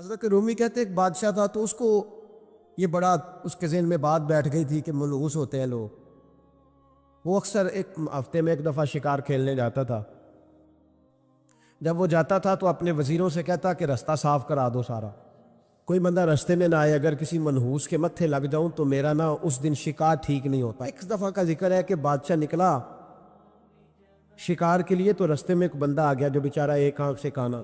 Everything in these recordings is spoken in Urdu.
حضرت رومی کہتے ایک بادشاہ تھا تو اس کو یہ بڑا اس کے ذہن میں بات بیٹھ گئی تھی کہ منحوس ہوتے ہیں لوگ. وہ اکثر ایک ہفتے میں ایک دفعہ شکار کھیلنے جاتا تھا. جب وہ جاتا تھا تو اپنے وزیروں سے کہتا کہ رستہ صاف کرا دو سارا, کوئی بندہ رستے میں نہ آئے, اگر کسی منحوس کے متھے لگ جاؤں تو میرا نا اس دن شکار ٹھیک نہیں ہوتا. ایک دفعہ کا ذکر ہے کہ بادشاہ نکلا شکار کے لیے تو رستے میں ایک بندہ آ گیا جو بیچارہ ایک آنکھ سے کانا,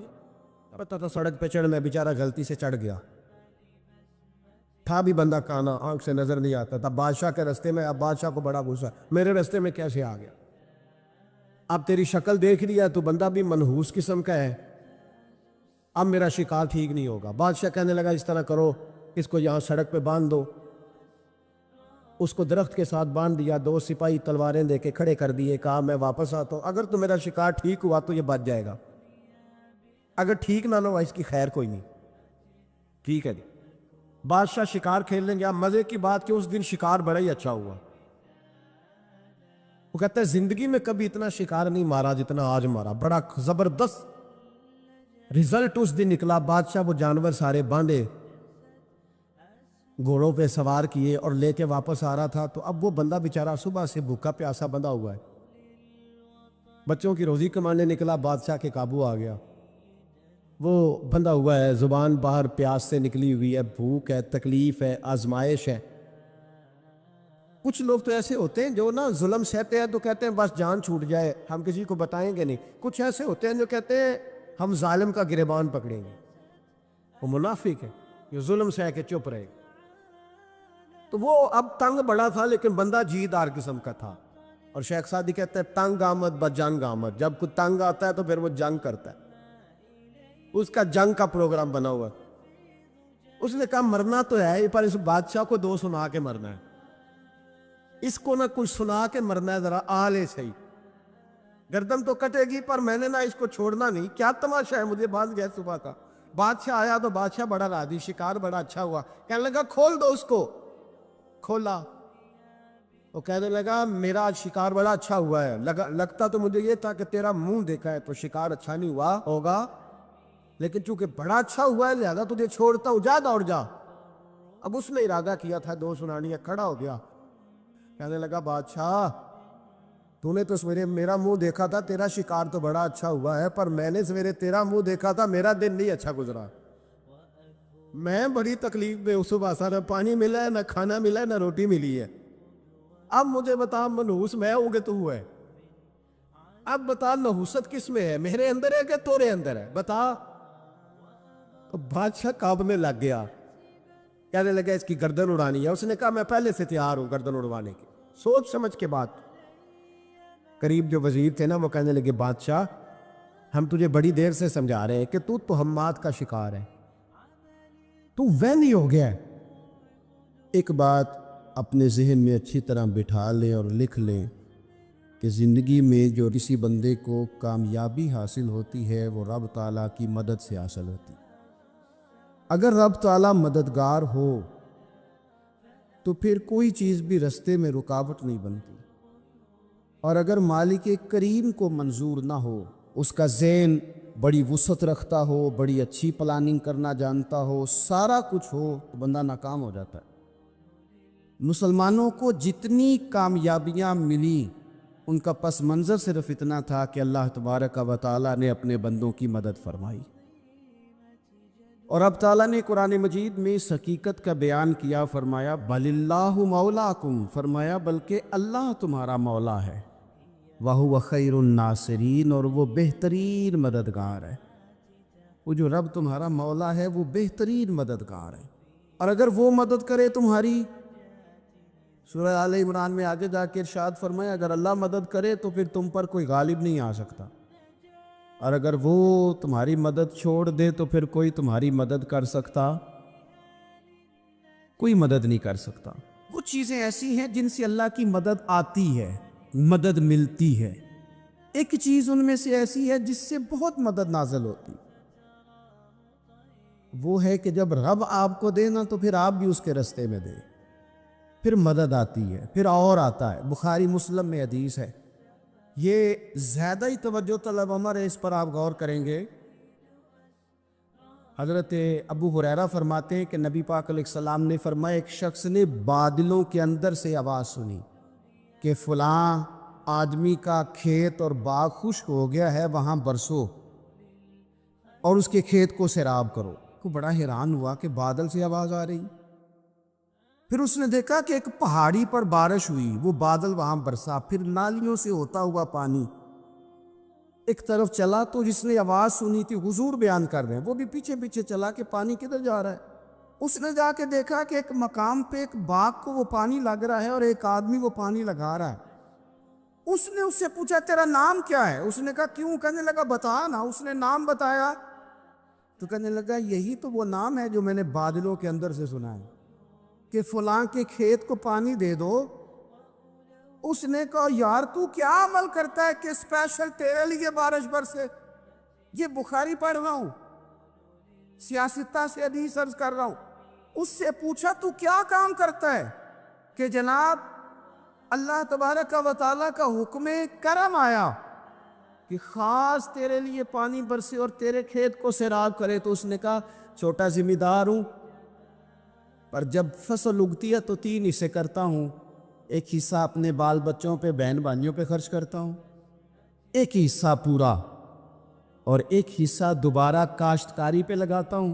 پتہ تھا سڑک پہ چڑھنا, بیچارہ غلطی سے چڑھ گیا, تھا بھی بندہ کانا, آنکھ سے نظر نہیں آتا تھا. بادشاہ کے رستے میں, اب بادشاہ کو بڑا غصہ, میرے رستے میں کیسے آ گیا, اب تیری شکل دیکھ لیا تو بندہ بھی منحوس قسم کا ہے, اب میرا شکار ٹھیک نہیں ہوگا. بادشاہ کہنے لگا اس طرح کرو, اس کو یہاں سڑک پہ باندھ دو. اس کو درخت کے ساتھ باندھ دیا, 2 سپاہی تلواریں دے کے کھڑے کر دیے, کہا میں واپس آتا ہوں, اگر تو میرا شکار ٹھیک ہوا تو یہ بچ جائے گا, اگر ٹھیک نہ ہوا اس کی خیر کوئی نہیں. ٹھیک ہے جی. بادشاہ شکار کھیلنے گیا. مزے کی بات کہ اس دن شکار بڑا ہی اچھا ہوا. وہ کہتا ہے زندگی میں کبھی اتنا شکار نہیں مارا جتنا آج مارا, بڑا زبردست رزلٹ اس دن نکلا. بادشاہ وہ جانور سارے باندھے, گھوڑوں پہ سوار کیے اور لے کے واپس آ رہا تھا. تو اب وہ بندہ بیچارہ صبح سے بھوکا پیاسا بندھا ہوا ہے, بچوں کی روزی کمانے نکلا, بادشاہ کے قابو آ گیا. وہ بندھا ہوا ہے, زبان باہر پیاس سے نکلی ہوئی ہے, بھوک ہے, تکلیف ہے, آزمائش ہے. کچھ لوگ تو ایسے ہوتے ہیں جو نا ظلم سہتے ہیں تو کہتے ہیں بس جان چھوٹ جائے, ہم کسی کو بتائیں گے نہیں. کچھ ایسے ہوتے ہیں جو کہتے ہیں ہم ظالم کا گریبان پکڑیں گے. وہ منافق ہے, یہ ظلم سہ کے چپ رہے. تو وہ اب تنگ بڑا تھا لیکن بندہ جیدار قسم کا تھا. اور شیخ سعدی کہتے ہیں تنگ آمد بد جنگ آمد, جب کوئی تنگ آتا ہے تو پھر وہ جنگ کرتا ہے. اس کا جنگ کا پروگرام بنا ہوا. اس نے کہا مرنا تو ہے پر اس بادشاہ کو 2 سنا کے مرنا ہے, اس کو نہ کچھ سنا کے مرنا ہے, ذرا آلے صحیح, گردن تو کٹے گی پر میں نے نہ اس کو چھوڑنا نہیں. کیا تماشا ہے, مجھے باندھ گیا صبح کا. بادشاہ آیا تو بادشاہ بڑا راضی, شکار بڑا اچھا ہوا. کہنے لگا کھول دو اس کو. کھولا, وہ کہنے لگا میرا آج شکار بڑا اچھا ہوا ہے. لگتا تو مجھے یہ تھا کہ تیرا منہ دیکھا ہے تو شکار اچھا نہیں ہوا ہوگا, لیکن چونکہ بڑا اچھا ہوا ہے لہذا تجھے چھوڑتا ہوں, جا دوڑ جا. اب اس نے ارادہ کیا تھا 2 سنانی ہے, کھڑا ہو گیا. کہنے لگا بادشاہ تو نے تو سویرے میرا منہ دیکھا تھا, تیرا شکار تو بڑا اچھا ہوا ہے, پر میں نے سویرے تیرا منہ دیکھا تھا, میرا دن نہیں اچھا گزرا. میں بڑی تکلیف میں صبح سا, نہ پانی ملا ہے, نہ کھانا ملا ہے, نہ روٹی ملی ہے. اب مجھے بتا منحوس میں ہوں گے تو ہوا ہے, اب بتا نحوست کس میں ہے, میرے اندر ہے کہ تورے اندر ہے, بتا. تو بادشاہ کانپنے لگ گیا, کہنے لگا اس کی گردن اڑانی ہے. اس نے کہا میں پہلے سے تیار ہوں گردن اڑوانے کی, سوچ سمجھ کے بات. قریب جو وزیر تھے نا وہ کہنے لگے بادشاہ ہم تجھے بڑی دیر سے سمجھا رہے ہیں کہ تو تہمات کا شکار ہے, تو وہمی ہو گیا ہے. ایک بات اپنے ذہن میں اچھی طرح بٹھا لیں اور لکھ لیں کہ زندگی میں جو کسی بندے کو کامیابی حاصل ہوتی ہے وہ رب تعالیٰ کی مدد سے حاصل ہوتی. اگر رب تعالیٰ مددگار ہو تو پھر کوئی چیز بھی رستے میں رکاوٹ نہیں بنتی, اور اگر مالک کریم کو منظور نہ ہو, اس کا ذہن بڑی وسعت رکھتا ہو, بڑی اچھی پلاننگ کرنا جانتا ہو, سارا کچھ ہو, تو بندہ ناکام ہو جاتا ہے. مسلمانوں کو جتنی کامیابیاں ملی ان کا پس منظر صرف اتنا تھا کہ اللہ تبارک و تعالیٰ نے اپنے بندوں کی مدد فرمائی. اور اب تعالیٰ نے قرآن مجید میں اس حقیقت کا بیان کیا, فرمایا بل اللہ مولاکم, فرمایا بلکہ اللہ تمہارا مولا ہے, وَهُوَ خَيْرُ النَّاصِرِينَ, اور وہ بہترین مددگار ہے. وہ جو رب تمہارا مولا ہے وہ بہترین مددگار ہے, اور اگر وہ مدد کرے تمہاری, سورہ آل عمران میں آگے جا کے ارشاد فرمایا اگر اللہ مدد کرے تو پھر تم پر کوئی غالب نہیں آ سکتا, اور اگر وہ تمہاری مدد چھوڑ دے تو پھر کوئی تمہاری مدد کر سکتا, کوئی مدد نہیں کر سکتا. وہ چیزیں ایسی ہیں جن سے اللہ کی مدد آتی ہے, مدد ملتی ہے. ایک چیز ان میں سے ایسی ہے جس سے بہت مدد نازل ہوتی, وہ ہے کہ جب رب آپ کو دے نا تو پھر آپ بھی اس کے رستے میں دے, پھر مدد آتی ہے, پھر اور آتا ہے. بخاری مسلم میں حدیث ہے, یہ زیادہ ہی توجہ طلب عمر ہے, اس پر آپ غور کریں گے. حضرت ابو ہریرہ فرماتے ہیں کہ نبی پاک علیہ السلام نے فرمایا ایک شخص نے بادلوں کے اندر سے آواز سنی کہ فلاں آدمی کا کھیت اور باغ خشک ہو گیا ہے، وہاں برسو اور اس کے کھیت کو سیراب کرو۔ وہ بڑا حیران ہوا کہ بادل سے آواز آ رہی۔ پھر اس نے دیکھا کہ ایک پہاڑی پر بارش ہوئی، وہ بادل وہاں برسا، پھر نالیوں سے ہوتا ہوا پانی ایک طرف چلا۔ تو جس نے آواز سنی تھی، حضور بیان کر رہے ہیں، وہ بھی پیچھے پیچھے چلا کہ پانی کدھر جا رہا ہے۔ اس نے جا کے دیکھا کہ ایک مقام پہ ایک باغ کو وہ پانی لگ رہا ہے اور ایک آدمی وہ پانی لگا رہا ہے۔ اس نے اس سے پوچھا تیرا نام کیا ہے؟ اس نے کہا کیوں؟ کہنے لگا بتا نا۔ اس نے نام بتایا تو کہنے لگا یہی تو وہ نام ہے جو میں نے بادلوں کے اندر سے سنا ہے کہ فلاں کے کھیت کو پانی دے دو۔ اس نے کہا یار تو کیا عمل کرتا ہے کہ اسپیشل تیرے لیے بارش برسے؟ یہ بخاری پڑھ رہا ہوں، سیاستہ سے حدیث عرض کر رہا ہوں۔ اس سے پوچھا تو کیا کام کرتا ہے کہ جناب اللہ تبارک و تعالیٰ کا حکم کرم آیا کہ خاص تیرے لیے پانی برسے اور تیرے کھیت کو سیراب کرے؟ تو اس نے کہا چھوٹا ذمہ دار ہوں، پر جب فصل اگتی ہے تو 3 حصے کرتا ہوں۔ ایک حصہ اپنے بال بچوں پہ، بہن بھائیوں پہ خرچ کرتا ہوں، ایک حصہ پورا، اور ایک حصہ دوبارہ کاشتکاری پہ لگاتا ہوں،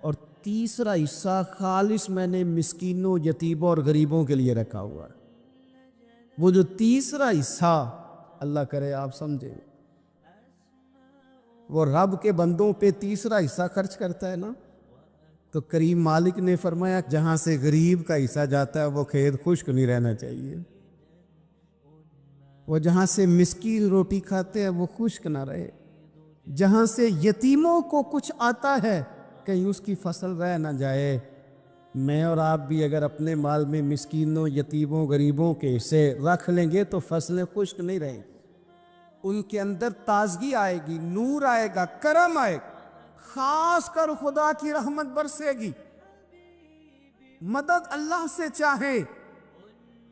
اور تیسرا حصہ خالص میں نے مسکینوں، یتیموں اور غریبوں کے لیے رکھا ہوا ہے۔ وہ جو تیسرا حصہ اللہ کرے آپ سمجھیں، وہ رب کے بندوں پہ تیسرا حصہ خرچ کرتا ہے نا، تو کریم مالک نے فرمایا جہاں سے غریب کا حصہ جاتا ہے وہ کھیت خشک نہیں رہنا چاہیے، وہ جہاں سے مسکین روٹی کھاتے ہیں وہ خشک نہ رہے، جہاں سے یتیموں کو کچھ آتا ہے کہیں اس کی فصل رہ نہ جائے۔ میں اور آپ بھی اگر اپنے مال میں مسکینوں، یتیموں، غریبوں کے حصے رکھ لیں گے تو فصلیں خشک نہیں رہیں گی، ان کے اندر تازگی آئے گی، نور آئے گا، کرم آئے گا، خاص کر خدا کی رحمت برسے گی۔ مدد اللہ سے چاہے،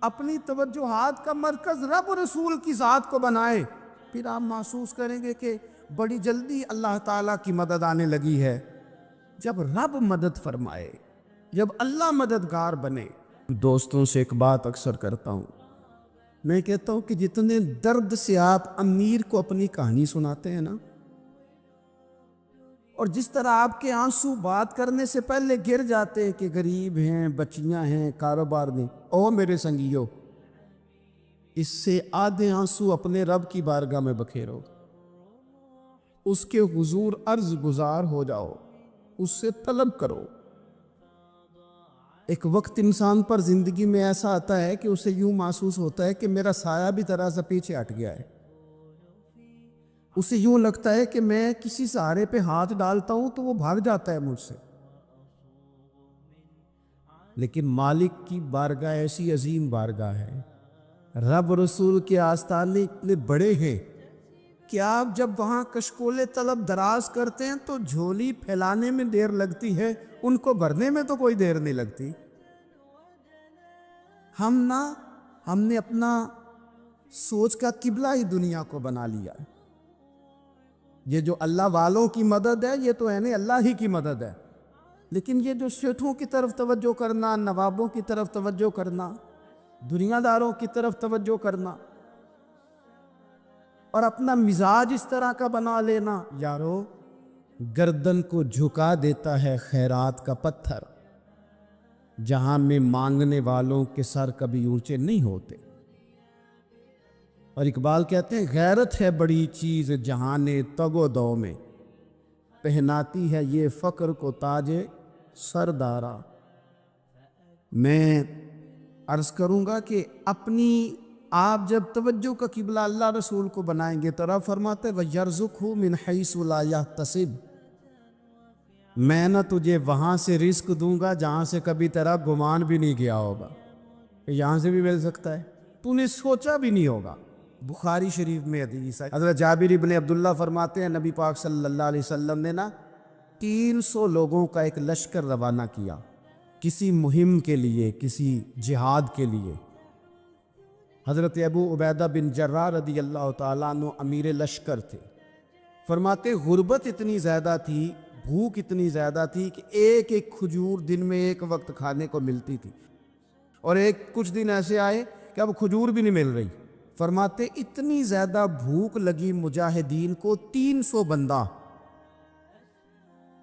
اپنی توجہات کا مرکز رب رسول کی ذات کو بنائے، پھر آپ محسوس کریں گے کہ بڑی جلدی اللہ تعالیٰ کی مدد آنے لگی ہے۔ جب رب مدد فرمائے، جب اللہ مددگار بنے۔ دوستوں سے ایک بات اکثر کرتا ہوں، میں کہتا ہوں کہ جتنے درد سے آپ امیر کو اپنی کہانی سناتے ہیں نا، اور جس طرح آپ کے آنسو بات کرنے سے پہلے گر جاتے ہیں کہ غریب ہیں، بچیاں ہیں، کاروبار نہیں، او میرے سنگیو، اس سے آدھے آنسو اپنے رب کی بارگاہ میں بکھیرو، اس کے حضور عرض گزار ہو جاؤ، اس سے طلب کرو۔ ایک وقت انسان پر زندگی میں ایسا آتا ہے کہ اسے یوں محسوس ہوتا ہے کہ میرا سایہ بھی ذرا سا پیچھے ہٹ گیا ہے، اسے یوں لگتا ہے کہ میں کسی سہارے پہ ہاتھ ڈالتا ہوں تو وہ بھاگ جاتا ہے مجھ سے۔ لیکن مالک کی بارگاہ ایسی عظیم بارگاہ ہے، رب رسول کے آستانے اتنے بڑے ہیں کہ آپ جب وہاں کشکول طلب دراز کرتے ہیں تو جھولی پھیلانے میں دیر لگتی ہے، ان کو بھرنے میں تو کوئی دیر نہیں لگتی۔ ہم نے اپنا سوچ کا قبلہ ہی دنیا کو بنا لیا ہے۔ یہ جو اللہ والوں کی مدد ہے یہ تو اللہ ہی کی مدد ہے، لیکن یہ جو شیٹھوں کی طرف توجہ کرنا، نوابوں کی طرف توجہ کرنا، دنیا داروں کی طرف توجہ کرنا اور اپنا مزاج اس طرح کا بنا لینا، یارو گردن کو جھکا دیتا ہے خیرات کا پتھر، جہاں میں مانگنے والوں کے سر کبھی اونچے نہیں ہوتے۔ اور اقبال کہتے ہیں غیرت ہے بڑی چیز جہان تگ و دو میں، پہناتی ہے یہ فقر کو تاج سردارا۔ میں عرض کروں گا کہ اپنی آپ جب توجہ کا قبلہ اللہ رسول کو بنائیں گے تو رب فرماتے وَيَرْزُقْهُ مِنْ حَيْثُ لَا يَحْتَسِبُ، میں نہ تجھے وہاں سے رزق دوں گا جہاں سے کبھی تیرا گمان بھی نہیں کیا ہوگا، کہ یہاں سے بھی مل سکتا ہے، تو نے سوچا بھی نہیں ہوگا۔ بخاری شریف میں حدیث ہے، حضرت جابر ابن عبداللہ فرماتے ہیں نبی پاک صلی اللہ علیہ وسلم نے 300 لوگوں کا ایک لشکر روانہ کیا کسی مہم کے لیے، کسی جہاد کے لیے۔ حضرت ابو عبیدہ بن جراح رضی اللہ تعالیٰ عنہ امیر لشکر تھے، فرماتے غربت اتنی زیادہ تھی، بھوک اتنی زیادہ تھی کہ ایک ایک کھجور دن میں ایک وقت کھانے کو ملتی تھی، اور کچھ دن ایسے آئے کہ اب کھجور بھی نہیں مل رہی۔ فرماتے اتنی زیادہ بھوک لگی مجاہدین کو، 300 بندہ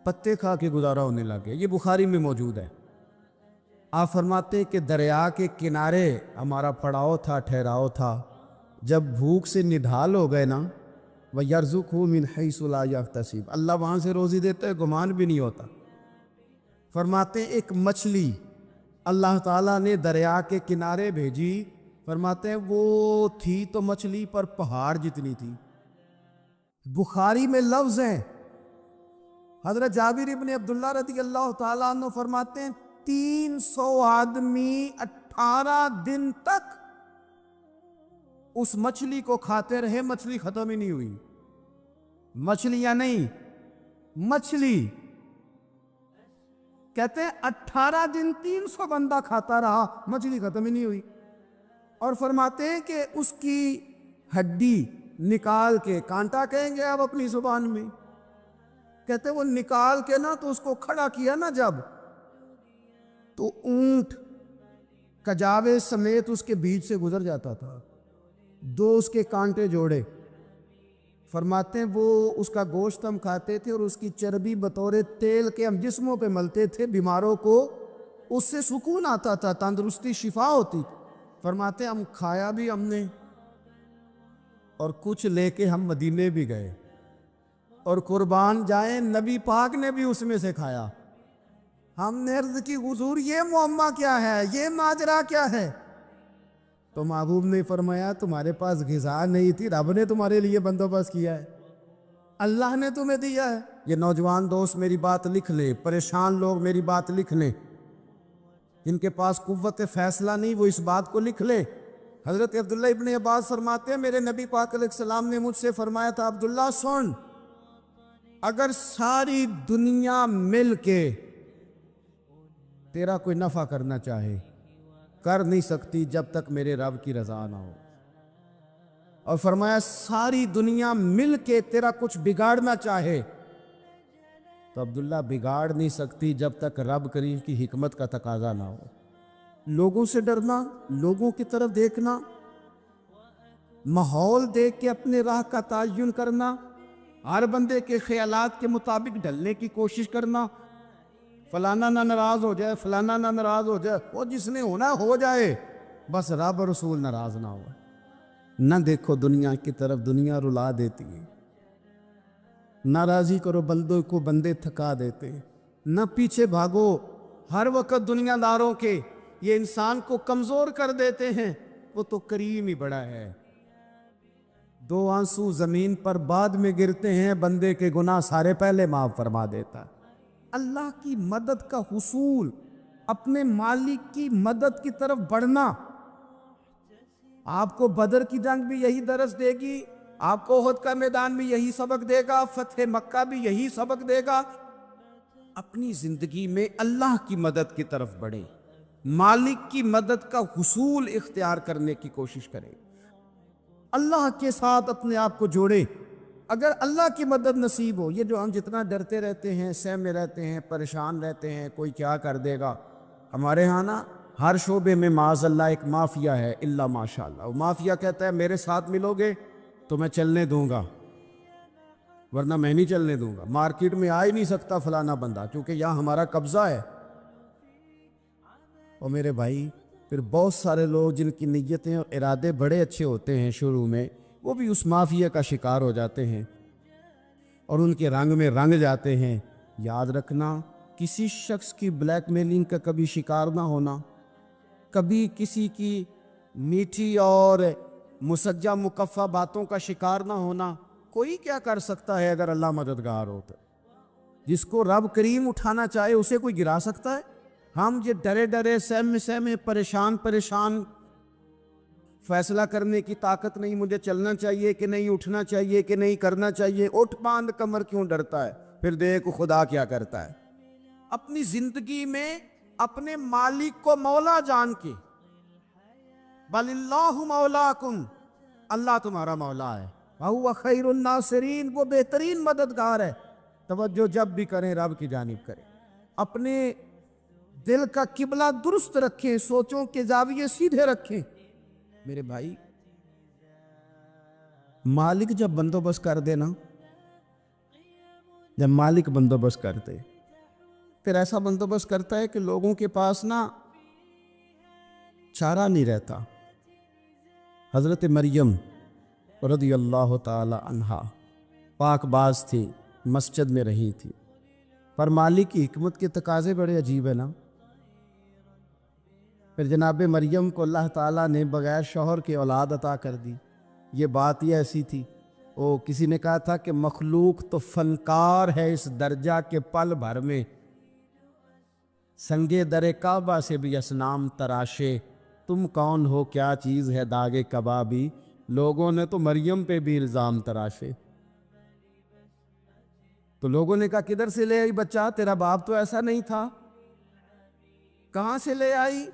پتے کھا کے گزارا ہونے لگے۔ یہ بخاری میں موجود ہے۔ آپ فرماتے کہ دریا کے کنارے ہمارا پڑاؤ تھا، ٹھہراؤ تھا۔ جب بھوک سے نڈھال ہو گئے نا، وَيَرْزُقْهُ مِنْ حَيْثُ لَا يَحْتَسِبُ، اللہ وہاں سے روزی دیتا ہے، گمان بھی نہیں ہوتا۔ فرماتے ایک مچھلی اللہ تعالیٰ نے دریا کے کنارے بھیجی، فرماتے ہیں وہ تھی تو مچھلی پر پہاڑ جتنی تھی۔ بخاری میں لفظ ہیں، حضرت جابر ابن عبداللہ رضی اللہ تعالیٰ عنہ فرماتے ہیں 300 آدمی 18 دن تک اس مچھلی کو کھاتے رہے، مچھلی ختم ہی نہیں ہوئی۔ مچھلیاں نہیں، مچھلی کہتے ہیں 18 دن 300 بندہ کھاتا رہا، مچھلی ختم ہی نہیں ہوئی۔ اور فرماتے ہیں کہ اس کی ہڈی نکال کے، کانٹا کہیں گے آپ اپنی زبان میں، کہتے ہیں وہ نکال کے نا تو اس کو کھڑا کیا نا جب، تو اونٹ کجاوے سمیت اس کے بیچ سے گزر جاتا تھا، 2 اس کے کانٹے جوڑے۔ فرماتے ہیں وہ اس کا گوشت ہم کھاتے تھے اور اس کی چربی بطور تیل کے ہم جسموں پہ ملتے تھے، بیماروں کو اس سے سکون آتا تھا، تندرستی شفا ہوتی تھی۔ فرماتے ہیں ہم کھایا بھی ہم نے، اور کچھ لے کے ہم مدینے بھی گئے، اور قربان جائیں نبی پاک نے بھی اس میں سے کھایا۔ ہم نے عرض کی حضور یہ معمہ کیا ہے، یہ ماجرا کیا ہے؟ تو محبوب نے فرمایا تمہارے پاس غذا نہیں تھی، رب نے تمہارے لیے بندوبست کیا ہے، اللہ نے تمہیں دیا ہے۔ یہ نوجوان دوست میری بات لکھ لیں، پریشان لوگ میری بات لکھ لیں، جن کے پاس قوت فیصلہ نہیں وہ اس بات کو لکھ لیں۔ حضرت عبداللہ ابن عباس فرماتے ہیں میرے نبی پاک علیہ السلام نے مجھ سے فرمایا تھا عبداللہ سن، اگر ساری دنیا مل کے تیرا کوئی نفع کرنا چاہے، کر نہیں سکتی جب تک میرے رب کی رضا نہ ہو۔ اور فرمایا ساری دنیا مل کے تیرا کچھ بگاڑنا چاہے تو عبداللہ بگاڑ نہیں سکتی جب تک رب کریم کی حکمت کا تقاضا نہ ہو۔ لوگوں سے ڈرنا، لوگوں کی طرف دیکھنا، ماحول دیکھ کے اپنے راہ کا تعین کرنا، ہر بندے کے خیالات کے مطابق ڈھلنے کی کوشش کرنا، فلانا نہ ناراض ہو جائے، فلانا نہ ناراض ہو جائے، وہ جس نے ہونا ہو جائے، بس رب اور رسول ناراض نہ ہو۔ نہ دیکھو دنیا کی طرف، دنیا رلا دیتی ہے، ناراضی کرو بندوں کو، بندے تھکا دیتے، نہ پیچھے بھاگو ہر وقت دنیا داروں کے، یہ انسان کو کمزور کر دیتے ہیں۔ وہ تو کریم ہی بڑا ہے، 2 آنسو زمین پر بعد میں گرتے ہیں، بندے کے گناہ سارے پہلے معاف فرما دیتا ہے۔ اللہ کی مدد کا حصول، اپنے مالک کی مدد کی طرف بڑھنا، آپ کو بدر کی جنگ بھی یہی درس دے گی، آپ کو احد کا میدان بھی یہی سبق دے گا، فتح مکہ بھی یہی سبق دے گا۔ اپنی زندگی میں اللہ کی مدد کی طرف بڑھیں، مالک کی مدد کا حصول اختیار کرنے کی کوشش کریں، اللہ کے ساتھ اپنے آپ کو جوڑیں۔ اگر اللہ کی مدد نصیب ہو، یہ جو ہم جتنا ڈرتے رہتے ہیں، سہمے رہتے ہیں، پریشان رہتے ہیں کوئی کیا کر دے گا، ہمارے ہاں نا ہر شعبے میں معاذ اللہ ایک مافیا ہے، الا ماشاءاللہ۔ وہ مافیا کہتا ہے میرے ساتھ ملو گے تو میں چلنے دوں گا، ورنہ میں نہیں چلنے دوں گا، مارکیٹ میں آ ہی نہیں سکتا فلانا بندہ، کیونکہ یہاں ہمارا قبضہ ہے۔ اور میرے بھائی پھر بہت سارے لوگ جن کی نیتیں اور ارادے بڑے اچھے ہوتے ہیں شروع میں، وہ بھی اس مافیا کا شکار ہو جاتے ہیں اور ان کے رنگ میں رنگ جاتے ہیں۔ یاد رکھنا کسی شخص کی بلیک میلنگ کا کبھی شکار نہ ہونا، کبھی کسی کی میٹھی اور مسجع مکفہ باتوں کا شکار نہ ہونا۔ کوئی کیا کر سکتا ہے اگر اللہ مددگار ہو تو؟ جس کو رب کریم اٹھانا چاہے اسے کوئی گرا سکتا ہے؟ ہم یہ ڈرے ڈرے سہمے پریشان فیصلہ کرنے کی طاقت نہیں، مجھے چلنا چاہیے کہ نہیں، اٹھنا چاہیے کہ نہیں، کرنا چاہیے، اٹھ باندھ کمر کیوں ڈرتا ہے؟ پھر دیکھ خدا کیا کرتا ہے۔ اپنی زندگی میں اپنے مالک کو مولا جان کے، بل اللہ مولاکم، اللہ تمہارا مولا ہے، وَهُوَ خَيْرُ النَّاصِرِينَ، وہ بہترین مددگار ہے۔ توجہ جب بھی کریں رب کی جانب کریں، اپنے دل کا قبلہ درست رکھیں، سوچوں کے زاویے سیدھے رکھیں۔ میرے بھائی، مالک جب بندوبست کر دے نا، جب مالک بندوبست کر دے، پھر ایسا بندوبست کرتا ہے کہ لوگوں کے پاس نا چارہ نہیں رہتا۔ حضرت مریم رضی اللہ تعالی عنہا پاک باز تھی، مسجد میں رہی تھی، پر مالک کی حکمت کے تقاضے بڑے عجیب ہے نا۔ پھر جناب مریم کو اللہ تعالیٰ نے بغیر شوہر کے اولاد عطا کر دی۔ یہ بات ہی ایسی تھی، کسی نے کہا تھا کہ مخلوق تو فنکار ہے اس درجہ کے پل بھر میں سنگے در کعبہ سے بھی اصنام تراشے، تم کون ہو کیا چیز ہے داغ کبابی، لوگوں نے تو مریم پہ بھی الزام تراشے۔ تو لوگوں نے کہا کدھر سے لے آئی بچہ، تیرا باپ تو ایسا نہیں تھا، کہاں سے لے آئی؟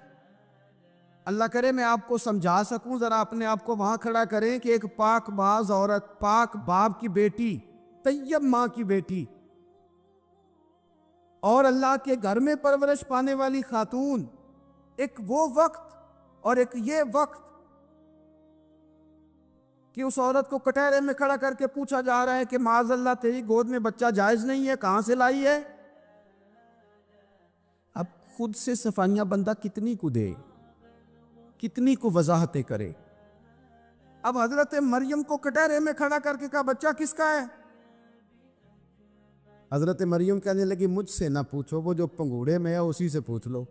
اللہ کرے میں آپ کو سمجھا سکوں، ذرا اپنے آپ کو وہاں کھڑا کریں کہ ایک پاک باز عورت، پاک باپ کی بیٹی، طیب ماں کی بیٹی، اور اللہ کے گھر میں پرورش پانے والی خاتون، ایک وہ وقت اور ایک یہ وقت کہ اس عورت کو کٹہرے میں کھڑا کر کے پوچھا جا رہا ہے کہ معاذ اللہ تیری گود میں بچہ جائز نہیں ہے، کہاں سے لائی ہے؟ اب خود سے صفائیاں بندہ کتنی کو دے، کتنی کو وضاحتیں کرے۔ اب حضرت مریم کو کٹہرے میں کھڑا کر کے کہا بچہ کس کا ہے؟ حضرت مریم کہنے لگی مجھ سے نہ پوچھو، وہ جو پنگوڑے میں ہے اسی سے پوچھ لو۔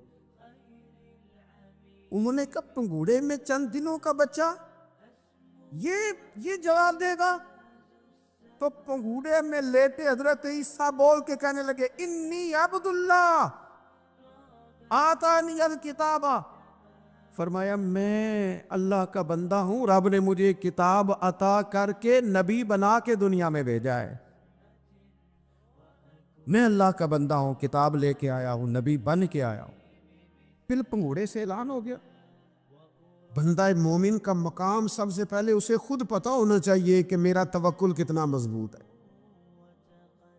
انہوں نے کہا پنگوڑے میں چند دنوں کا بچہ یہ جواب دے گا؟ تو پنگوڑے میں لیٹے حضرت عیسیٰ بول کے کہنے لگے انی عبد اللہ آتانی الکتاب، فرمایا میں اللہ کا بندہ ہوں، رب نے مجھے کتاب عطا کر کے نبی بنا کے دنیا میں بھیجا ہے، میں اللہ کا بندہ ہوں، کتاب لے کے آیا ہوں، نبی بن کے آیا ہوں۔ پھر پنگوڑے سے اعلان ہو گیا۔ بندہ مومن کا مقام سب سے پہلے اسے خود پتا ہونا چاہیے کہ میرا توکل کتنا مضبوط ہے،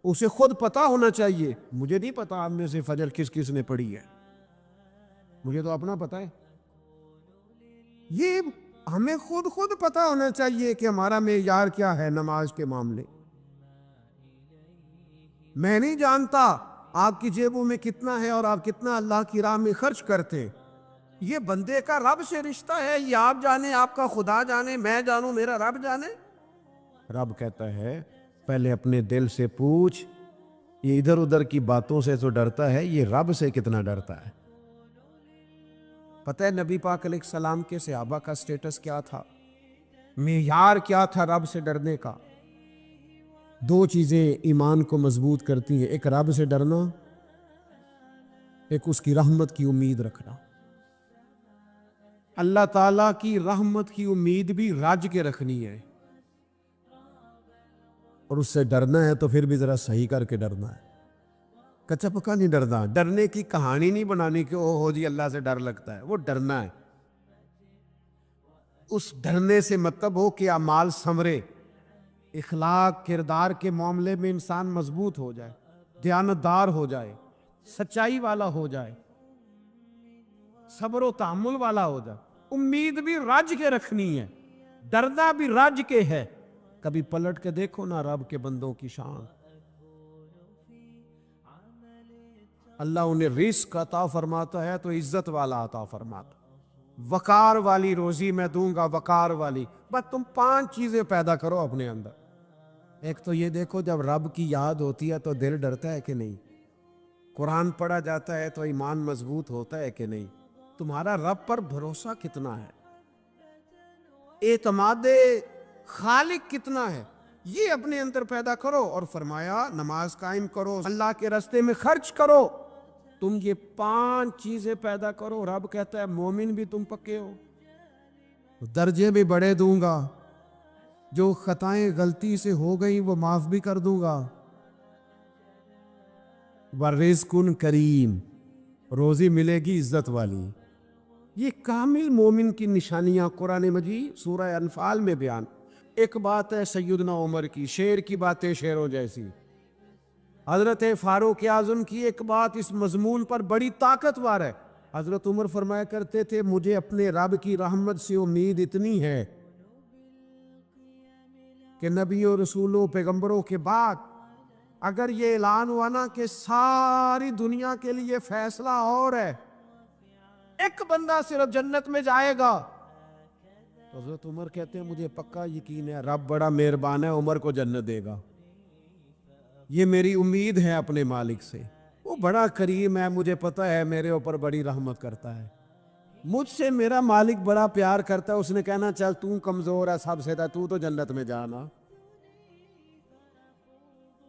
اسے خود پتا ہونا چاہیے۔ مجھے نہیں پتا آپ میں سے فجر کس کس نے پڑھی ہے، مجھے تو اپنا پتا ہے، یہ ہمیں خود پتا ہونا چاہیے کہ ہمارا معیار کیا ہے نماز کے معاملے۔ میں نہیں جانتا آپ کی جیبوں میں کتنا ہے اور آپ کتنا اللہ کی راہ میں خرچ کرتے، یہ بندے کا رب سے رشتہ ہے، یہ آپ جانے، آپ کا خدا جانے، میں جانوں، میرا رب جانے۔ رب کہتا ہے پہلے اپنے دل سے پوچھ، یہ ادھر ادھر کی باتوں سے تو ڈرتا ہے، یہ رب سے کتنا ڈرتا ہے۔ پتہ ہے نبی پاک علیہ السلام کے صحابہ کا سٹیٹس کیا تھا، معیار کیا تھا رب سے ڈرنے کا؟ دو چیزیں ایمان کو مضبوط کرتی ہیں، ایک رب سے ڈرنا، ایک اس کی رحمت کی امید رکھنا۔ اللہ تعالیٰ کی رحمت کی امید بھی رج کے رکھنی ہے، اور اس سے ڈرنا ہے تو پھر بھی ذرا صحیح کر کے ڈرنا ہے، کچا پکا نہیں ڈرنا۔ ڈرنے کی کہانی نہیں بنانی کہ او ہو جی اللہ سے ڈر لگتا ہے، وہ ڈرنا ہے۔ اس ڈرنے سے مطلب ہو کہ اعمال ثمرے، اخلاق کردار کے معاملے میں انسان مضبوط ہو جائے، دیانتدار ہو جائے، سچائی والا ہو جائے، صبر و تحمل والا ہو جائے۔ امید بھی رج کے رکھنی ہے، ڈرنا بھی رج کے ہے۔ کبھی پلٹ کے دیکھو نا رب کے بندوں کی شان، اللہ انہیں رزق عطا فرماتا ہے تو عزت والا عطا فرماتا، وقار والی روزی میں دوں گا، وقار والی۔ بس تم 5 چیزیں پیدا کرو اپنے اندر۔ ایک تو یہ دیکھو جب رب کی یاد ہوتی ہے تو دل ڈرتا ہے کہ نہیں، قرآن پڑھا جاتا ہے تو ایمان مضبوط ہوتا ہے کہ نہیں، تمہارا رب پر بھروسہ کتنا ہے، اعتماد خالق کتنا ہے، یہ اپنے اندر پیدا کرو۔ اور فرمایا نماز قائم کرو، اللہ کے راستے میں خرچ کرو۔ تم یہ 5 چیزیں پیدا کرو، رب کہتا ہے مومن بھی تم پکے ہو، درجے بھی بڑے دوں گا، جو خطائیں غلطی سے ہو گئی وہ معاف بھی کر دوں گا۔ ورزق کریم، روزی ملے گی عزت والی۔ یہ کامل مومن کی نشانیاں قرآن مجید سورہ انفال میں بیان۔ ایک بات ہے سیدنا عمر کی، شیر کی باتیں شیروں جیسی. حضرت فاروق اعظم کی ایک بات اس مضمون پر بڑی طاقتور ہے. حضرت عمر فرمایا کرتے تھے مجھے اپنے رب کی رحمت سے امید اتنی ہے کہ نبیوں رسولوں پیغمبروں کے بعد اگر یہ اعلان ہوا نا کہ ساری دنیا کے لیے فیصلہ اور ہے، ایک بندہ صرف جنت میں جائے گا، تو حضرت عمر کہتے ہیں مجھے پکا یقین ہے رب بڑا مہربان ہے، عمر کو جنت دے گا. یہ میری امید ہے اپنے مالک سے، وہ بڑا کریم ہے، مجھے پتا ہے میرے اوپر بڑی رحمت کرتا ہے، مجھ سے میرا مالک بڑا پیار کرتا ہے. اس نے کہنا چل تو کمزور ہے سب سے، تو جنت میں جانا.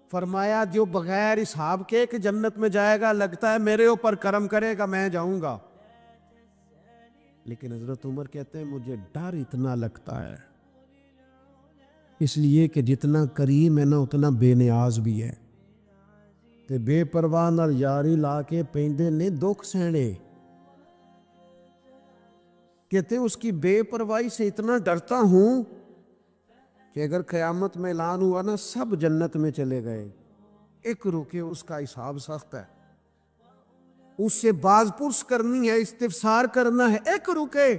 فرمایا جو بغیر حساب کے کہ جنت میں جائے گا، لگتا ہے میرے اوپر کرم کرے گا میں جاؤں گا. لیکن حضرت عمر کہتے ہیں مجھے ڈر اتنا لگتا ہے، اس لیے کہ جتنا کریم ہے نا اتنا بے نیاز بھی ہے. تے بے پرواہ نال یاری لا کے پیندے نے دکھ سہنے. کہتے ہیں اس کی بے پرواہی سے اتنا ڈرتا ہوں کہ اگر قیامت میں اعلان ہوا نا سب جنت میں چلے گئے، ایک رکے اس کا حساب سخت ہے، اس سے باز پرس کرنی ہے، استفسار کرنا ہے، ایک رکے.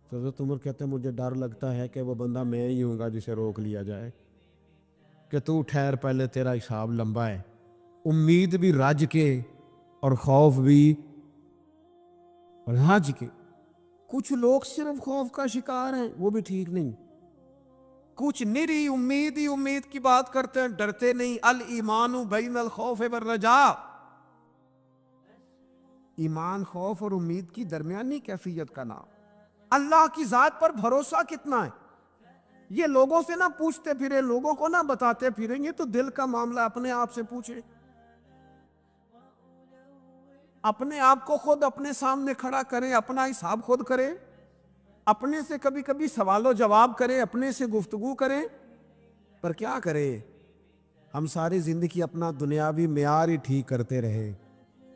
تو حضرت عمر کہتے ہیں مجھے ڈر لگتا ہے کہ وہ بندہ میں ہی ہوں گا جسے روک لیا جائے کہ تو ٹھہر پہلے تیرا حساب لمبا ہے. امید بھی رج کے اور خوف بھی رج کے. کچھ لوگ صرف خوف کا شکار ہیں، وہ بھی ٹھیک نہیں. کچھ نری امید ہی امید کی بات کرتے ہیں، ڈرتے نہیں. الایمان بین الخوف والرجاء، ایمان خوف اور امید کی درمیانی کیفیت کا نام. اللہ کی ذات پر بھروسہ کتنا ہے یہ لوگوں سے نہ پوچھتے پھرے، لوگوں کو نہ بتاتے پھریں گے، تو دل کا معاملہ اپنے آپ سے پوچھے، اپنے آپ کو خود اپنے سامنے کھڑا کریں، اپنا حساب خود کریں، اپنے سے کبھی کبھی سوال و جواب کریں، اپنے سے گفتگو کریں. پر کیا کریں، ہم ساری زندگی اپنا دنیاوی معیار ہی ٹھیک کرتے رہے،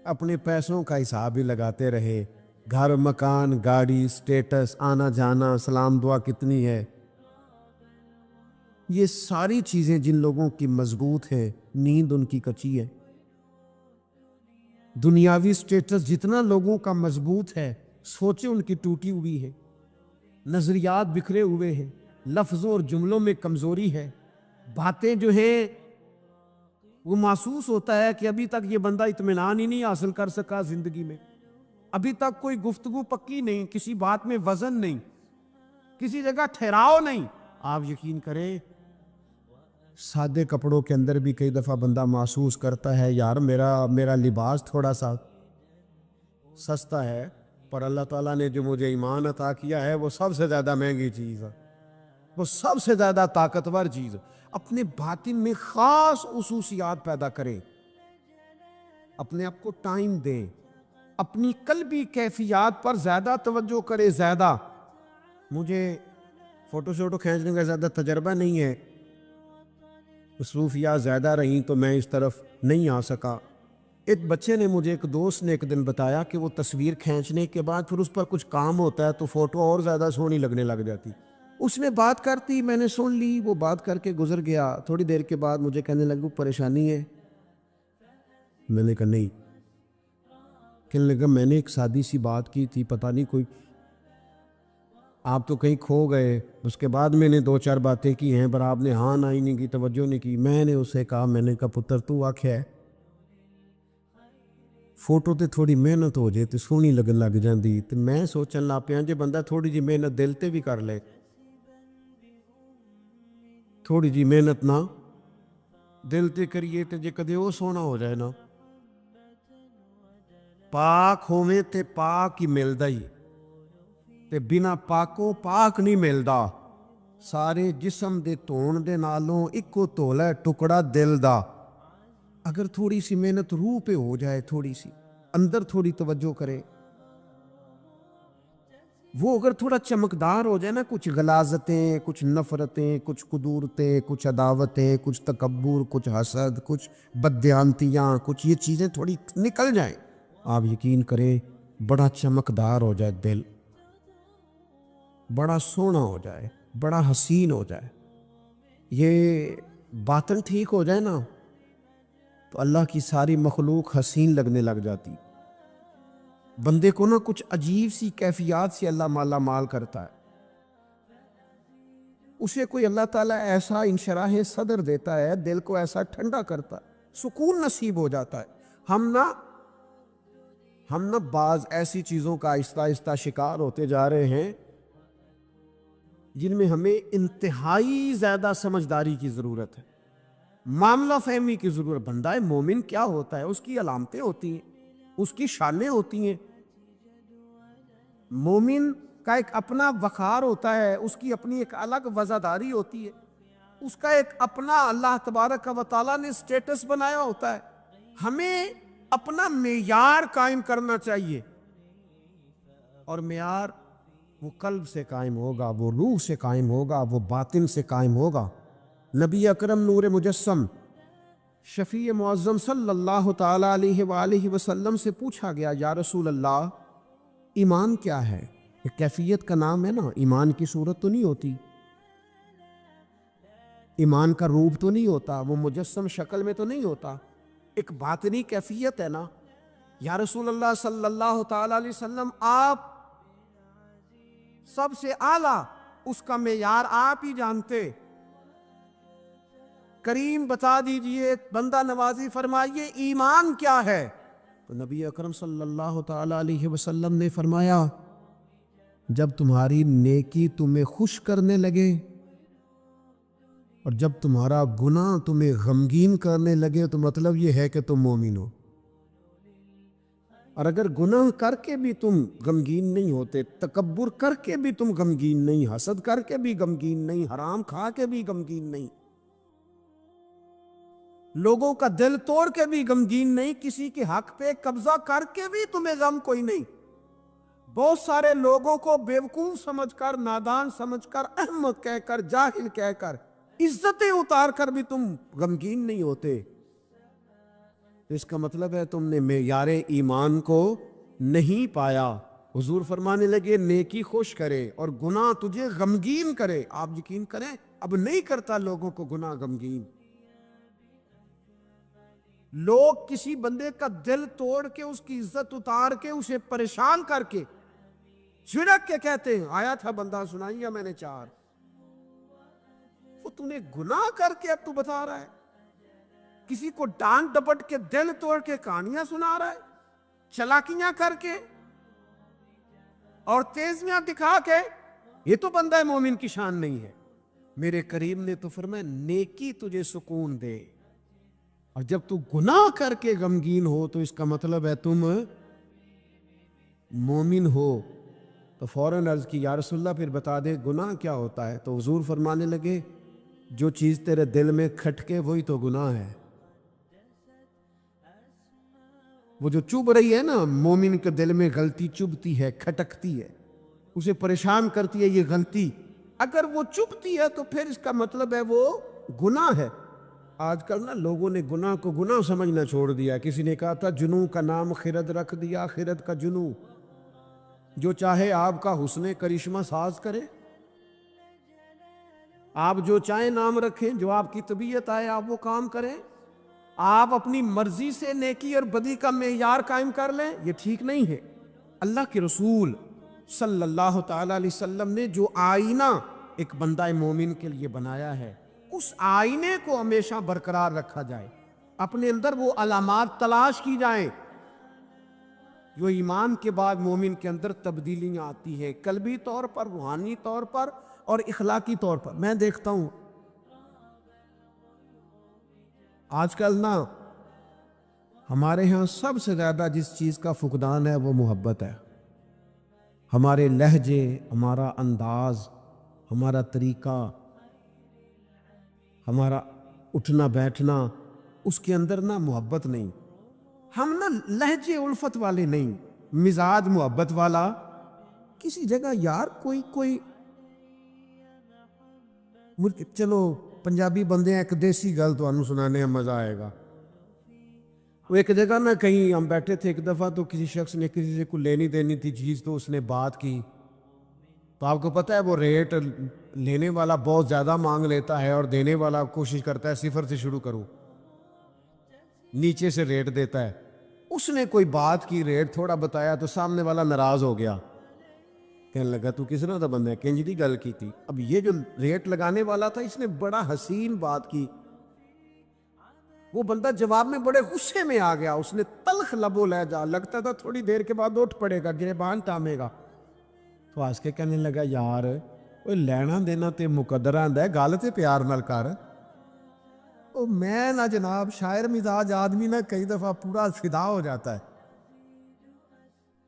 اپنے پیسوں کا حساب ہی لگاتے رہے، گھر مکان گاڑی سٹیٹس آنا جانا سلام دعا کتنی ہے. یہ ساری چیزیں جن لوگوں کی مضبوط ہیں نیند ان کی کچی ہے. دنیاوی سٹیٹس جتنا لوگوں کا مضبوط ہے سوچیں ان کی ٹوٹی ہوئی ہے، نظریات بکھرے ہوئے ہیں، لفظوں اور جملوں میں کمزوری ہے، باتیں جو ہیں وہ محسوس ہوتا ہے کہ ابھی تک یہ بندہ اطمینان ہی نہیں حاصل کر سکا زندگی میں، ابھی تک کوئی گفتگو پکی نہیں، کسی بات میں وزن نہیں، کسی جگہ ٹھہراؤ نہیں. آپ یقین کریں سادے کپڑوں کے اندر بھی کئی دفعہ بندہ محسوس کرتا ہے یار میرا لباس تھوڑا سا سستا ہے، پر اللہ تعالیٰ نے جو مجھے ایمان عطا کیا ہے وہ سب سے زیادہ مہنگی چیز ہے، وہ سب سے زیادہ طاقتور چیز ہے. اپنے باطن میں خاص خصوصیات پیدا کریں، اپنے آپ کو ٹائم دیں، اپنی قلبی کیفیات پر زیادہ توجہ کریں. زیادہ مجھے فوٹو شوٹو کھینچنے کا زیادہ تجربہ نہیں ہے، مصروفیات زیادہ رہیں تو میں اس طرف نہیں آ سکا. ایک بچے نے مجھے، ایک دوست نے ایک دن بتایا کہ وہ تصویر کھینچنے کے بعد پھر اس پر کچھ کام ہوتا ہے تو فوٹو اور زیادہ سونی لگنے لگ جاتی. اس نے بات کرتی، میں نے سن لی، وہ بات کر کے گزر گیا. تھوڑی دیر کے بعد مجھے کہنے لگا پریشانی ہے. میں نے کہا نہیں. کہنے لگا میں نے ایک سادی سی بات کی تھی، پتہ نہیں کوئی آپ تو کہیں کھو گئے. اس کے بعد میں نے دو چار باتیں کی ہیں پر آپ نے ہاں نہ ہی نہیں کی، توجہ نہیں کی. میں نے اسے کہا، میں نے کہا پتر تو آکھیا ہے فوٹو تے تھوڑی محنت ہو جائے تے سونی لگن لگ جاندی. تے میں سوچن لگ پیا جے بندہ تھوڑی جی محنت دل تے بھی کر لے، تھوڑی جی محنت نہ دل تے کریے تے جے کدے وہ سونا ہو جائے نا، پاک ہوویں تے پاک ہی ملدا ہی، تے بنا پاکوں پاک نہیں ملدا. سارے جسم دے دھون دے نالوں اکو دھولا ہے ٹکڑا دل دا. اگر تھوڑی سی محنت روح پہ ہو جائے، تھوڑی سی اندر تھوڑی توجہ کرے، وہ اگر تھوڑا چمکدار ہو جائے نا، کچھ غلاظتیں، کچھ نفرتیں، کچھ قدورتیں، کچھ عداوتیں، کچھ تکبر، کچھ حسد، کچھ بددیانتیاں، کچھ یہ چیزیں تھوڑی نکل جائیں، آپ یقین کریں بڑا چمکدار ہو جائے دل، بڑا سونا ہو جائے، بڑا حسین ہو جائے، یہ باطن ٹھیک ہو جائے نا تو اللہ کی ساری مخلوق حسین لگنے لگ جاتی. بندے کو نا کچھ عجیب سی کیفیات سے اللہ مالا مال کرتا ہے. اسے کوئی اللہ تعالیٰ ایسا انشراح صدر دیتا ہے، دل کو ایسا ٹھنڈا کرتا ہے، سکون نصیب ہو جاتا ہے. ہم نا بعض ایسی چیزوں کا آہستہ آہستہ شکار ہوتے جا رہے ہیں جن میں ہمیں انتہائی زیادہ سمجھداری کی ضرورت ہے، معاملہ فہمی کی ضرورت. بندہ مومن کیا ہوتا ہے، اس کی علامتیں ہوتی ہیں، اس کی شانیں ہوتی ہیں. مومن کا ایک اپنا وقار ہوتا ہے، اس کی اپنی ایک الگ وزاداری ہوتی ہے، اس کا ایک اپنا اللہ تبارک و تعالیٰ نے سٹیٹس بنایا ہوتا ہے. ہمیں اپنا معیار قائم کرنا چاہیے، اور معیار وہ قلب سے قائم ہوگا، وہ روح سے قائم ہوگا، وہ باطن سے قائم ہوگا. نبی اکرم نور مجسم شفیع معظم صلی اللہ تعالی علیہ وآلہ وسلم سے پوچھا گیا، یا رسول اللہ ایمان کیا ہے؟ ایک کیفیت کا نام ہے نا، ایمان کی صورت تو نہیں ہوتی، ایمان کا روپ تو نہیں ہوتا، وہ مجسم شکل میں تو نہیں ہوتا، ایک باطنی کیفیت ہے نا. یا رسول اللہ صلی اللہ تعالی علیہ وسلم آپ سب سے اعلیٰ، اس کا معیار آپ ہی جانتے، کریم بتا دیجئے، بندہ نوازی فرمائیے ایمان کیا ہے؟ تو نبی اکرم صلی اللہ تعالی علیہ وسلم نے فرمایا، جب تمہاری نیکی تمہیں خوش کرنے لگے اور جب تمہارا گناہ تمہیں غمگین کرنے لگے تو مطلب یہ ہے کہ تم مومن ہو. اور اگر گناہ کر کے بھی تم غمگین نہیں ہوتے، تکبر کر کے بھی تم غمگین نہیں، حسد کر کے بھی غمگین نہیں، حرام کھا کے بھی غمگین نہیں، لوگوں کا دل توڑ کے بھی غمگین نہیں، کسی کے حق پہ قبضہ کر کے بھی تمہیں غم کوئی نہیں، بہت سارے لوگوں کو بیوقوف سمجھ کر، نادان سمجھ کر، احمق کہہ کر، جاہل کہہ کر، عزتیں اتار کر بھی تم غمگین نہیں ہوتے، اس کا مطلب ہے تم نے معیار ایمان کو نہیں پایا. حضور فرمانے لگے نیکی خوش کرے اور گناہ تجھے غمگین کرے. آپ یقین کریں اب نہیں کرتا لوگوں کو گناہ غمگین. لوگ کسی بندے کا دل توڑ کے، اس کی عزت اتار کے، اسے پریشان کر کے، جھڑک کے کہتے ہیں آیا تھا بندہ سنائیا میں نے 4، وہ تو نے گناہ کر کے اب تو بتا رہا ہے. کسی کو ڈانٹ ڈپٹ کے دل توڑ کے کہانیاں سنا رہا ہے، چلاکیاں کر کے اور تیزیاں دکھا کے. یہ تو بندہ مومن کی شان نہیں ہے. میرے کریم نے تو فرمایا نیکی تجھے سکون دے، اور جب تو گناہ کر کے غمگین ہو تو اس کا مطلب ہے تم مومن ہو. تو فوراً عرض کی یا رسول اللہ پھر بتا دے گناہ کیا ہوتا ہے؟ تو حضور فرمانے لگے جو چیز تیرے دل میں کھٹکے وہی تو گناہ ہے. وہ جو چبھ رہی ہے نا، مومن کے دل میں غلطی چبھتی ہے، کھٹکتی ہے، اسے پریشان کرتی ہے یہ غلطی. اگر وہ چبھتی ہے تو پھر اس کا مطلب ہے وہ گناہ ہے. آج کل نا لوگوں نے گناہ کو گناہ سمجھنا چھوڑ دیا. کسی نے کہا تھا جنوں کا نام خرد رکھ دیا، خرد کا جنوں. جو چاہے آپ کا حسن کرشمہ ساز کرے، آپ جو چاہیں نام رکھیں، جو آپ کی طبیعت آئے آپ وہ کام کریں، آپ اپنی مرضی سے نیکی اور بدی کا معیار قائم کر لیں، یہ ٹھیک نہیں ہے. اللہ کے رسول صلی اللہ تعالی علیہ وسلم نے جو آئینہ ایک بندہ مومن کے لیے بنایا ہے، اس آئینے کو ہمیشہ برقرار رکھا جائے، اپنے اندر وہ علامات تلاش کی جائیں جو ایمان کے بعد مومن کے اندر تبدیلیاں آتی ہے، قلبی طور پر، روحانی طور پر اور اخلاقی طور پر. میں دیکھتا ہوں آج کل نا ہمارے ہاں سب سے زیادہ جس چیز کا فقدان ہے وہ محبت ہے. ہمارے لہجے، ہمارا انداز، ہمارا طریقہ، ہمارا اٹھنا بیٹھنا، اس کے اندر نا محبت نہیں. ہم نا لہجے الفت والے نہیں، مزاج محبت والا. کسی جگہ یار کوئی چلو پنجابی بندے ہیں، ایک دیسی گل تو انہوں سنانے میں مزہ آئے گا. وہ ایک جگہ نا کہیں ہم بیٹھے تھے ایک دفعہ، تو کسی شخص نے کسی سے کوئی لینی دینی تھی چیز، تو اس نے بات کی تو آپ کو پتہ ہے وہ ریٹ لینے والا بہت زیادہ مانگ لیتا ہے اور دینے والا کوشش کرتا ہے صفر سے شروع کروں، نیچے سے ریٹ دیتا ہے. اس نے کوئی بات کی، ریٹ تھوڑا بتایا تو سامنے والا ناراض ہو گیا، کہنے لگا تو کس طرح دا بندہ ہے، کنج دی گل کی تھی. اب یہ جو ریٹ لگانے والا تھا اس نے بڑا حسین بات کی، وہ بندہ جواب میں بڑے غصے میں آ گیا، اس نے تلخ لبو لہجہ، لگتا تھا تھوڑی دیر کے بعد اٹھ پڑے گا، گریبان تامے گا. تو آس کے کہنے لگا یار وہ لینا دینا تے مقدر آندا ہے، گل تے پیار نال کر. او میں نہ جناب شاعر مزاج آدمی نہ کئی دفعہ پورا فدا ہو جاتا ہے.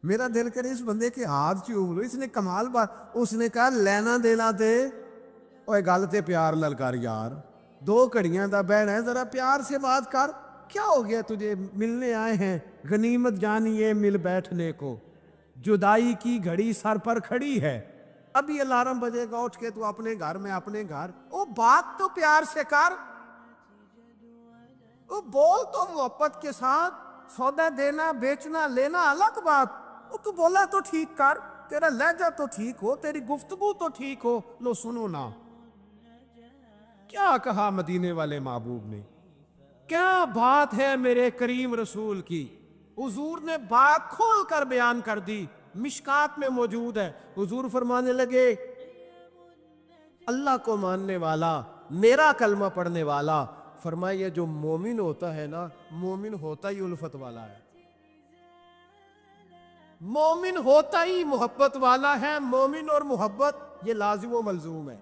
میرا دل کرے اس بندے کے ہاتھ چوم لو، اس نے کمال بات. اس نے کہا لینا دینا تے اوے گل تے پیار نال کر یار، 2 گھڑیاں دا بہن ہے، ذرا پیار سے بات کر. کیا ہو گیا تجھے، ملنے آئے ہیں، غنیمت جانیے مل بیٹھنے کو، جدائی کی گھڑی سر پر کھڑی ہے، ابھی الارم بجے گا اٹھ کے تو اپنے گھر میں اپنے گھر. او بات تو پیار سے کر، او بول تو محبت کے ساتھ. سودا دینا بیچنا لینا الگ بات، او تو بولا تو ٹھیک کر، تیرا لہجہ تو ٹھیک ہو، تیری گفتگو تو ٹھیک ہو. لو سنو نا کیا کہا مدینے والے محبوب نے، کیا بات ہے میرے کریم رسول کی. حضور نے بات کھول کر بیان کر دی، مشکات میں موجود ہے. حضور فرمانے لگے اللہ کو ماننے والا، میرا کلمہ پڑھنے والا، فرمایا یہ جو مومن ہوتا ہے نا، مومن ہوتا ہی الفت والا ہے، مومن ہوتا ہی محبت والا ہے. مومن اور محبت یہ لازم و ملزوم ہے.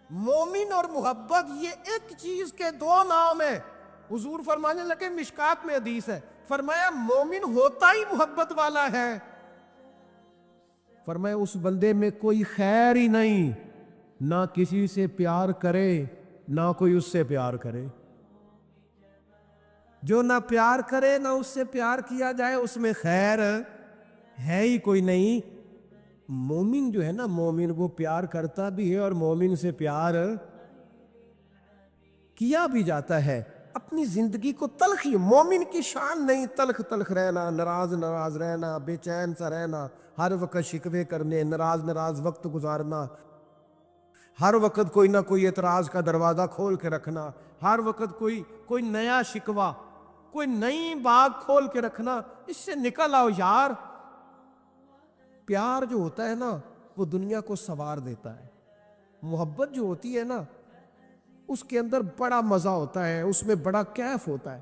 مومن اور محبت یہ ایک چیز کے 2 نام ہیں. حضور فرمانے لگے مشکات میں حدیث ہے، فرمایا مومن ہوتا ہی محبت والا ہے. فرمایا اس بندے میں کوئی خیر ہی نہیں، نہ کسی سے پیار کرے نہ کوئی اس سے پیار کرے. جو نہ پیار کرے نہ اس سے پیار کیا جائے اس میں خیر ہے ہی کوئی نہیں. مومن جو ہے نا، مومن وہ پیار کرتا بھی ہے اور مومن سے پیار کیا بھی جاتا ہے. اپنی زندگی کو تلخی، مومن کی شان نہیں تلخ تلخ رہنا، ناراض ناراض رہنا، بے چین سا رہنا، ہر وقت شکوے کرنے، ناراض ناراض وقت گزارنا، ہر وقت کوئی نہ کوئی اعتراض کا دروازہ کھول کے رکھنا، ہر وقت کوئی نیا شکوہ، کوئی نئی بات کھول کے رکھنا. اس سے نکل آؤ یار. پیار جو ہوتا ہے نا وہ دنیا کو سنوار دیتا ہے. محبت جو ہوتی ہے نا اس کے اندر بڑا مزہ ہوتا ہے، اس میں بڑا کیف ہوتا ہے.